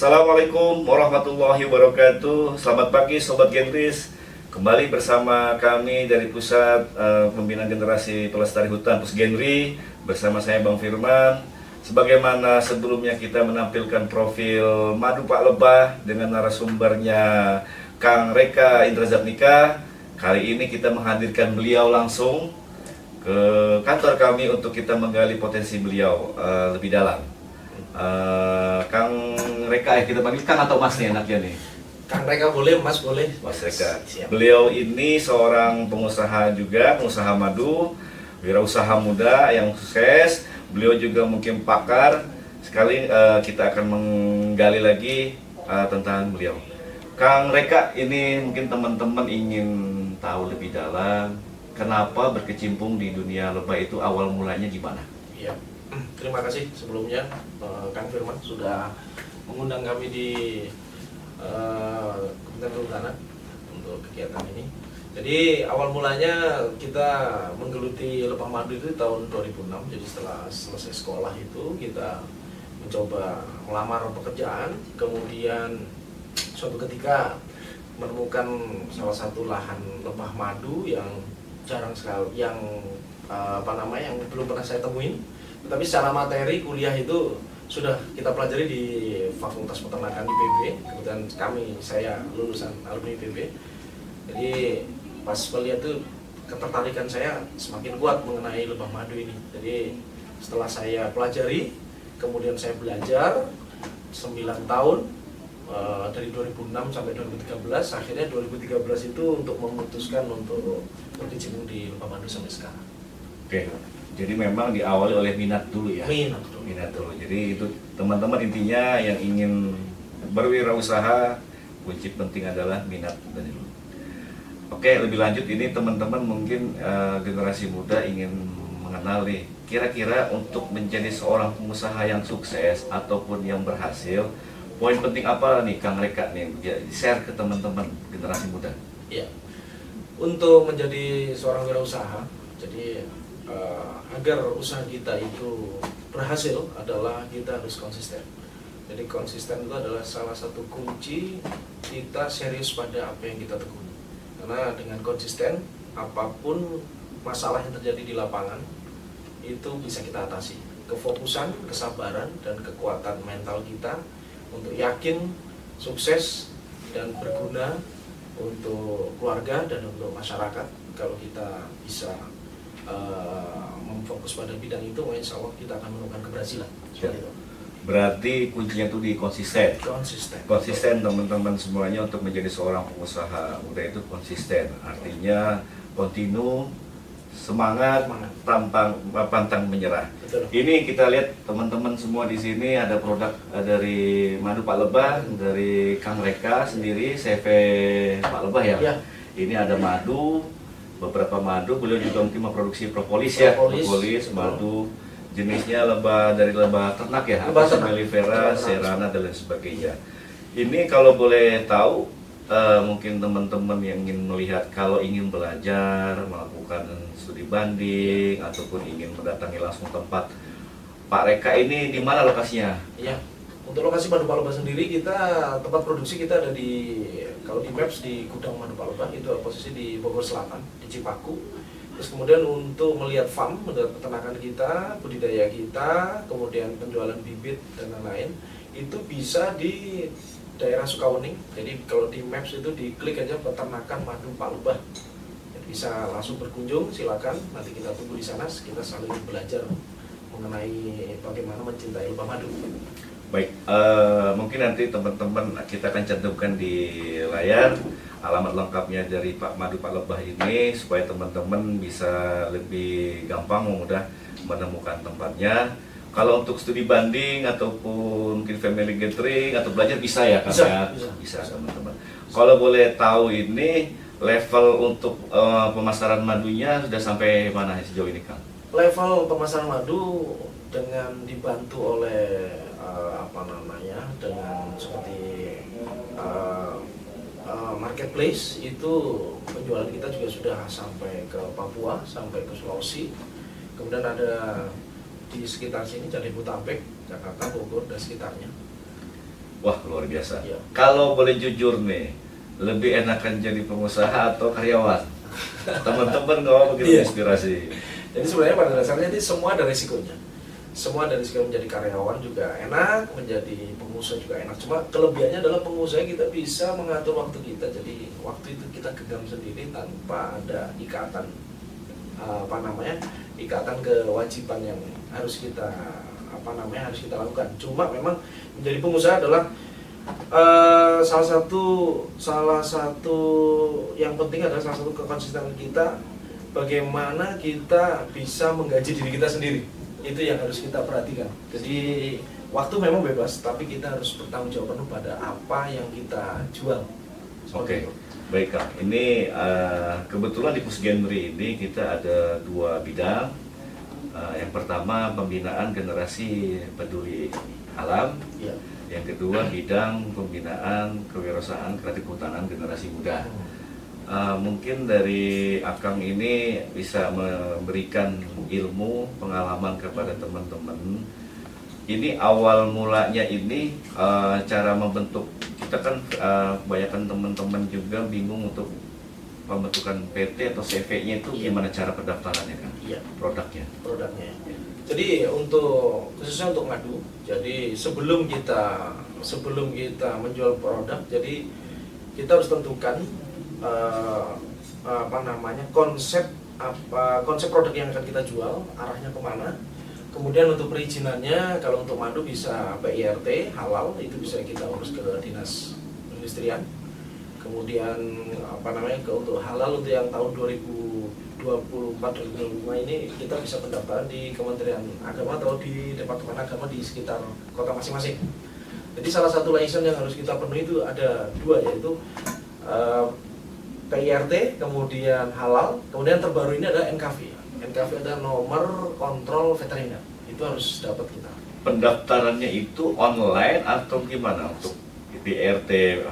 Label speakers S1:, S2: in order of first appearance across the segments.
S1: Assalamualaikum warahmatullahi wabarakatuh. Selamat pagi Sobat Genris. Kembali bersama kami dari Pusat Pembinaan Generasi Pelestari Hutan Pusgenri, bersama saya Bang Firman. Sebagaimana sebelumnya kita menampilkan profil Madu Pak Lebah dengan narasumbernya Kang Reka Indrazatnika. Kali ini kita menghadirkan beliau langsung ke kantor kami untuk kita menggali potensi beliau lebih dalam. Kang Reka, kita panggil Kang atau Mas nih enaknya nih?
S2: Kang Reka boleh, Mas boleh.
S1: Mas Reka.
S2: Siap.
S1: Beliau ini seorang pengusaha juga, pengusaha madu, wirausaha muda yang sukses. Beliau juga mungkin pakar. Sekali kita akan menggali lagi tentang beliau. Kang Reka, ini mungkin teman-teman ingin tahu lebih dalam kenapa berkecimpung di dunia lebah itu, awal mulanya gimana?
S2: Iya. Terima kasih sebelumnya Kang Firman sudah mengundang kami di Kementerian Kehutanan untuk kegiatan ini. Jadi awal mulanya kita menggeluti lebah madu itu tahun 2006. Jadi setelah selesai sekolah itu kita mencoba melamar pekerjaan. Kemudian suatu ketika menemukan salah satu lahan lebah madu yang jarang sekali, yang yang belum pernah saya temuin. Tapi secara materi kuliah itu sudah kita pelajari di Fakultas Peternakan di IPB. Kemudian saya lulusan alumni IPB. Jadi pas kuliah itu ketertarikan saya semakin kuat mengenai lebah madu ini. Jadi setelah saya pelajari, kemudian saya belajar 9 tahun dari 2006 sampai 2013. Akhirnya 2013 itu untuk memutuskan untuk berkecimpung di lebah madu sampai sekarang.
S1: Oke. Jadi memang diawali oleh minat dulu ya.
S2: Minat
S1: dulu. Jadi itu teman-teman intinya yang ingin berwirausaha, kunci penting adalah minat dari dulu. Oke, lebih lanjut ini teman-teman mungkin generasi muda ingin mengenal nih, kira-kira untuk menjadi seorang pengusaha yang sukses ataupun yang berhasil, poin penting apa nih Kang Reka nih, share ke teman-teman generasi muda?
S2: Iya. Untuk menjadi seorang wirausaha, jadi agar usaha kita itu berhasil adalah kita harus konsisten. Jadi konsisten itu adalah salah satu kunci kita serius pada apa yang kita tekuni. Karena dengan konsisten, apapun masalah yang terjadi di lapangan itu bisa kita atasi. Kefokusan, kesabaran, dan kekuatan mental kita untuk yakin, sukses, dan berguna untuk keluarga dan untuk masyarakat. Kalau kita bisa memfokus pada bidang itu, insya Allah kita akan menemukan keberhasilan. Seperti itu.
S1: Berarti kuncinya itu di konsisten. Konsisten teman-teman semuanya untuk menjadi seorang pengusaha muda itu konsisten. Artinya kontinu, semangat, pantang menyerah.
S2: Betul.
S1: Ini kita lihat teman-teman semua di sini ada produk dari Madu Pak Lebah, dari Kang Reka sendiri, CV Pak Lebah ya.
S2: Ya.
S1: Ini ada madu, beberapa madu, beliau juga mungkin memproduksi propolis ya, propolis, madu, jenisnya dari lebah ternak ya, melifera, serana dan lain sebagainya. Ini kalau boleh tahu, mungkin teman-teman yang ingin melihat, kalau ingin belajar, melakukan studi banding, ataupun ingin mendatangi langsung tempat Pak Reka ini, di mana lokasinya?
S2: Iya. Untuk lokasi Madu Pak Lebah sendiri, tempat produksi kita ada kalau di Maps di gudang Madu Pak Lebah itu posisi di Bogor Selatan, di Cipaku. Terus kemudian untuk melihat farm, melihat peternakan kita, budidaya kita, kemudian penjualan bibit dan lain-lain, itu bisa di daerah Sukawening. Jadi kalau di Maps itu diklik aja peternakan Madu Pak Lebah. Jadi bisa langsung berkunjung, silakan. Nanti kita tunggu di sana, kita saling belajar mengenai bagaimana mencintai lebah madu.
S1: Baik, mungkin nanti teman-teman kita akan cantumkan di layar alamat lengkapnya dari Pak Madu Pak Lebah ini, supaya teman-teman bisa lebih gampang, mudah menemukan tempatnya. Kalau untuk studi banding ataupun mungkin family gathering atau belajar bisa ya Kang? Bisa teman-teman. Kalau boleh tahu ini level untuk pemasaran madunya sudah sampai mana sejauh ini Kang?
S2: Level pemasaran madu dengan dibantu oleh dengan seperti marketplace, itu penjualan kita juga sudah sampai ke Papua, sampai ke Sulawesi. Kemudian ada di sekitar sini Jabodetabek, Jakarta, Bogor dan sekitarnya.
S1: Wah, luar biasa.
S2: Iya.
S1: Kalau boleh jujur nih, lebih enakan jadi pengusaha atau karyawan? Teman-teman nggak begitu
S2: Iya.
S1: inspirasi.
S2: Jadi sebenarnya pada dasarnya ini semua ada resikonya. Semua dari resiko menjadi karyawan juga enak, menjadi pengusaha juga enak. Cuma kelebihannya adalah pengusaha kita bisa mengatur waktu kita. Jadi waktu itu kita genggam sendiri tanpa ada ikatan ikatan kewajiban yang harus kita harus kita lakukan. Cuma memang menjadi pengusaha adalah salah satu yang penting adalah salah satu kekonsistenan kita, bagaimana kita bisa menggaji diri kita sendiri. Itu yang harus kita perhatikan. Jadi waktu memang bebas, tapi kita harus bertanggung jawab penuh pada apa yang kita jual.
S1: Oke, baik Kang. Ini kebetulan di Pusgenri ini kita ada dua bidang. Yang pertama pembinaan generasi peduli alam.
S2: Ya.
S1: Yang kedua bidang pembinaan kewirausahaan kreatif kehutanan generasi muda. Mungkin dari Akang ini bisa memberikan ilmu pengalaman kepada teman-teman. Ini awal mulanya ini cara membentuk, kita kan kebanyakan teman-teman juga bingung untuk pembentukan PT atau CV-nya itu gimana cara pendaftarannya kan?
S2: Iya.
S1: Produknya.
S2: Jadi khususnya untuk madu, jadi sebelum kita menjual produk, jadi kita harus tentukan konsep produk yang akan kita jual, arahnya kemana. Kemudian untuk perizinannya, kalau untuk madu bisa PIRT halal, itu bisa kita urus ke dinas perindustrian. Kemudian untuk halal untuk yang tahun 2024-2025 ini kita bisa pendaftaran di Kementerian Agama atau di Departemen Agama di sekitar kota masing-masing. Jadi salah satu license yang harus kita penuhi itu ada dua, yaitu PIRT, kemudian halal, kemudian terbaru ini adalah NKV. NKV adalah nomor kontrol veteriner. Itu harus dapat kita.
S1: Pendaftarannya itu online atau gimana untuk PIRT,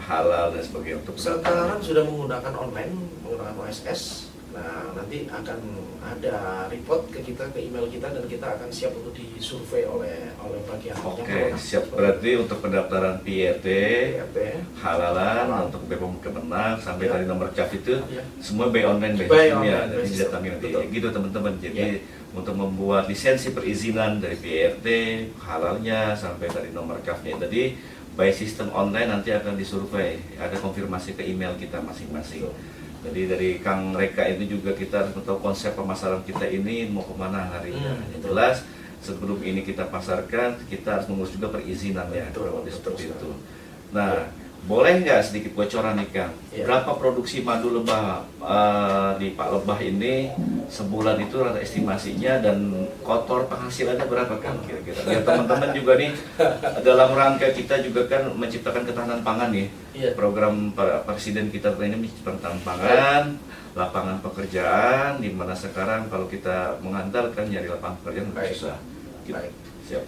S1: halal dan sebagainya? Untuk
S2: Sekarang sudah menggunakan online, menggunakan OSS. Nah, nanti akan ada report ke kita, ke email kita, dan kita akan siap untuk disurvei oleh bagian yang
S1: Oke,
S2: berwenang.
S1: siap. Berarti untuk pendaftaran PIRT, halalan, untuk BPOM Kemenang sampai
S2: Ya.
S1: dari nomor CAF itu
S2: Ya.
S1: semua by online, by
S2: By
S1: system ya,
S2: online, by
S1: nanti
S2: system.
S1: didatangi nanti.
S2: Betul.
S1: Gitu teman-teman. Jadi
S2: Ya.
S1: untuk membuat lisensi perizinan dari PIRT, halalnya sampai dari nomor CAF-nya tadi by sistem online nanti akan disurvei, ada konfirmasi ke email kita masing-masing.
S2: Betul.
S1: Jadi dari Kang Reka itu juga kita harus tahu konsep pemasaran kita ini mau kemana harinya. Yang jelas sebelum ini kita pasarkan, kita harus mengurus juga perizinannya.
S2: Betul,
S1: Kurang lebih
S2: betul
S1: seperti itu.
S2: sekali.
S1: Nah, boleh nggak sedikit bocoran nih Kang?
S2: Ya.
S1: Berapa produksi madu lebah di Pak Lebah ini sebulan itu rata estimasinya, dan kotor penghasilannya berapa Kang kira-kira? Biar teman-teman juga nih dalam rangka kita juga kan menciptakan ketahanan pangan nih.
S2: Iya.
S1: Program Presiden kita ini menciptakan ketahanan pangan, lapangan pekerjaan, di mana sekarang kalau kita mengandalkan nyari lapangan pekerjaan lebih
S2: Baik.
S1: susah. Gitu.
S2: Baik.
S1: Siap.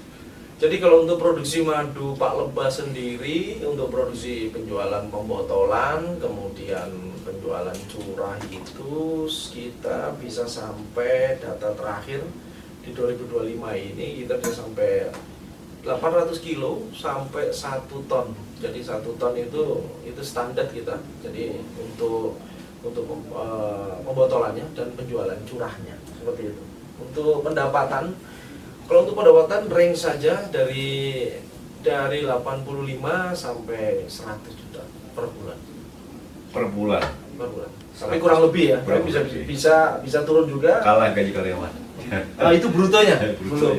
S2: Jadi kalau untuk produksi madu Pak Lebah sendiri, untuk produksi penjualan pembotolan, kemudian penjualan curah itu kita bisa sampai data terakhir di 2025 ini kita bisa sampai 800 kilo sampai 1 ton. Jadi 1 ton itu standar kita. Jadi untuk pembotolannya dan penjualan curahnya seperti itu. Untuk pendapatan, kalau untuk pendapatan range saja dari 85 sampai 100 juta per bulan.
S1: Per bulan.
S2: Tapi kurang lebih ya,
S1: Kurang
S2: tapi
S1: lebih.
S2: bisa turun juga.
S1: Kalah gaji karyawan.
S2: Itu brutonya.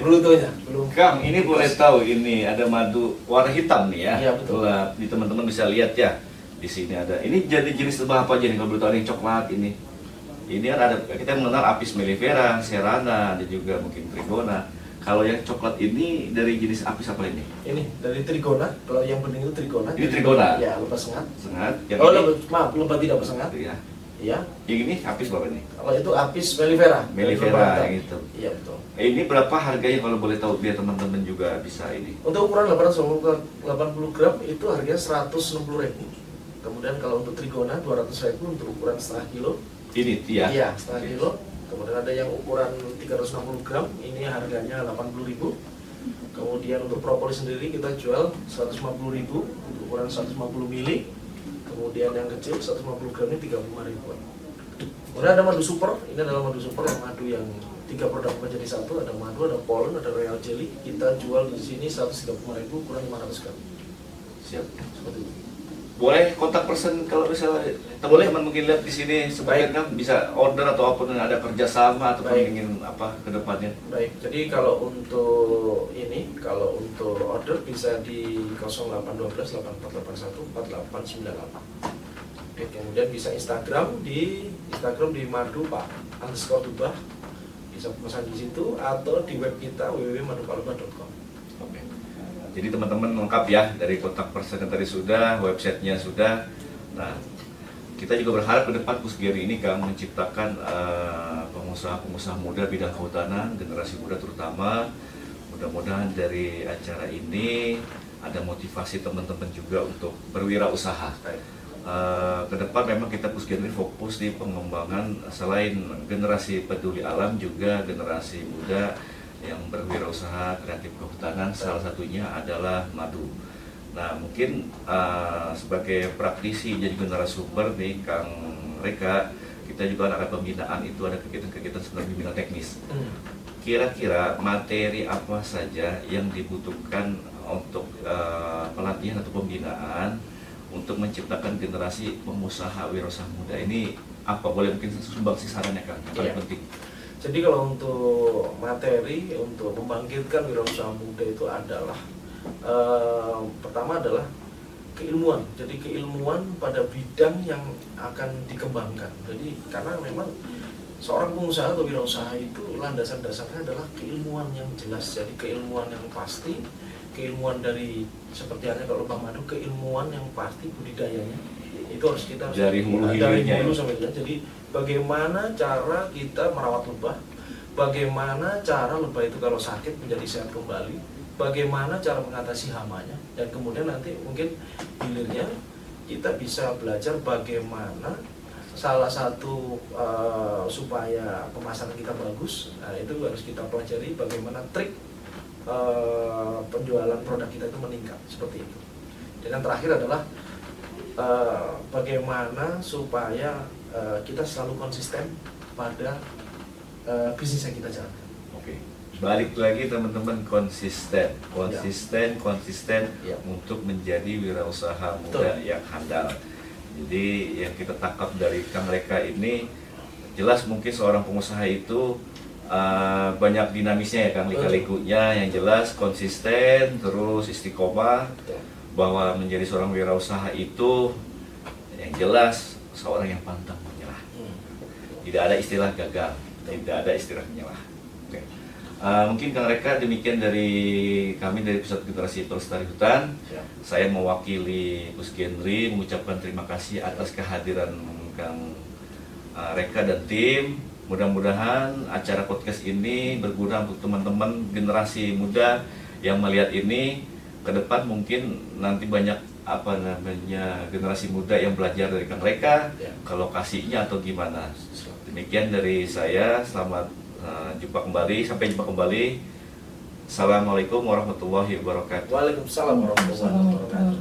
S2: Brutonya. Belum.
S1: Kang, ini boleh tahu ini ada madu warna hitam nih ya.
S2: Iya, betul.
S1: Gelap. Di teman-teman bisa lihat ya. Di sini ada. Ini jadi jenis lebah apa aja nih kalau boleh tahu? Ada yang coklat ini. Ini kan ada, kita mengenal Apis mellifera, serana, dan juga mungkin trigona. Kalau yang coklat ini dari jenis apis apa ini?
S2: Ini dari trigona. Kalau yang bening itu trigona.
S1: Ini trigona?
S2: Ya, lebah sengat.
S1: Sengat. Yang
S2: Oh,
S1: ini,
S2: lebah tidak bersengat.
S1: ya.
S2: Iya.
S1: Yang ini apis berapa nih?
S2: Kalau itu Apis mellifera.
S1: Mellifera yang itu.
S2: Iya, betul.
S1: Ini berapa harganya kalau boleh tahu biar teman-teman juga bisa ini?
S2: Untuk ukuran 880 gram itu harganya 160.000. Kemudian kalau untuk trigona 200.000 untuk ukuran setengah kilo.
S1: Ini ya.
S2: Iya, setengah kilo. Kemudian ada yang ukuran 360 gram, ini harganya 80.000. Kemudian untuk propolis sendiri kita jual 150.000 untuk ukuran 150 mili. Kemudian yang kecil 150 gram ini 35.000-an. Kemudian ada madu super, ini adalah madu super, madu yang 3 produk menjadi satu, ada madu, ada pollen, ada royal jelly. Kita jual di sini 135.000 ukuran 500 gram.
S1: Siap.
S2: Seperti itu.
S1: Boleh kontak person kalau misalnya teman-teman mungkin lihat di sini sebaiknya bisa order atau apapun ada kerjasama atau
S2: Baik.
S1: ingin apa ke depannya.
S2: Baik, jadi kalau untuk ini, kalau untuk order bisa di 0812 8481 4898. Oke, kemudian bisa Instagram di madu pak _tubah, bisa pesan di situ atau di web kita www.madupalembang.com.
S1: Oke. Jadi teman-teman lengkap ya, dari kontak person tadi sudah, websitenya sudah. Nah, kita juga berharap ke depan Gus Geri ini kan menciptakan pengusaha-pengusaha muda bidang kehutanan, generasi muda terutama. Mudah-mudahan dari acara ini ada motivasi teman-teman juga untuk berwirausaha. Ke depan memang kita Gus Geri fokus di pengembangan selain generasi peduli alam juga generasi muda yang berwirausaha kreatif kehutanan, salah satunya adalah madu. Nah mungkin sebagai praktisi jadi narasumber nih Kang Reka, kita juga ada pembinaan itu, ada kegiatan-kegiatan sebenarnya pembinaan teknis. Kira-kira materi apa saja yang dibutuhkan untuk pelatihan atau pembinaan untuk menciptakan generasi pengusaha wirausaha muda ini apa? Boleh mungkin sumbangsi sarannya Kang, yang paling penting.
S2: Jadi kalau untuk materi untuk membangkitkan wirausaha muda itu adalah pertama adalah keilmuan. Jadi keilmuan pada bidang yang akan dikembangkan. Jadi karena memang seorang pengusaha atau wirausaha itu landasan dasarnya adalah keilmuan yang jelas. Jadi keilmuan yang pasti, keilmuan dari seperti halnya kalau Bang Madu, keilmuan yang pasti budidayanya itu harus kita
S1: dari hulu hilirnya.
S2: sampai hilir. Jadi bagaimana cara kita merawat lebah, bagaimana cara lebah itu kalau sakit menjadi sehat kembali, bagaimana cara mengatasi hamanya, dan kemudian nanti mungkin hilirnya kita bisa belajar bagaimana salah satu supaya pemasaran kita bagus. Nah, itu harus kita pelajari bagaimana trik penjualan produk kita itu meningkat seperti itu. Dan yang terakhir adalah bagaimana supaya kita selalu konsisten pada bisnis yang kita jalankan.
S1: Oke, balik lagi teman-teman, konsisten
S2: Ya.
S1: untuk menjadi wirausaha muda
S2: Betul.
S1: yang handal. Jadi yang kita tangkap dari Kang Reka ini jelas mungkin seorang pengusaha itu banyak dinamisnya ya Kang, lika-likunya. Yang jelas konsisten terus istiqomah.
S2: Betul.
S1: Bahwa menjadi seorang wirausaha itu yang jelas seorang yang pantang menyerah. Tidak ada istilah gagal, tidak ada istilah menyerah. Oke. Mungkin Kang Reka, demikian dari kami dari Pusat Generasi Pelestari Hutan.
S2: Ya.
S1: Saya mewakili Gus Geri mengucapkan terima kasih atas kehadiran Kang Reka dan tim. Mudah-mudahan acara podcast ini berguna untuk teman-teman generasi muda yang melihat ini. Ke depan mungkin nanti banyak generasi muda yang belajar dari Kang Reka ke lokasinya atau gimana. Demikian dari saya, selamat jumpa kembali, sampai jumpa kembali. Assalamualaikum warahmatullahi wabarakatuh.
S2: Waalaikumsalam warahmatullahi wabarakatuh.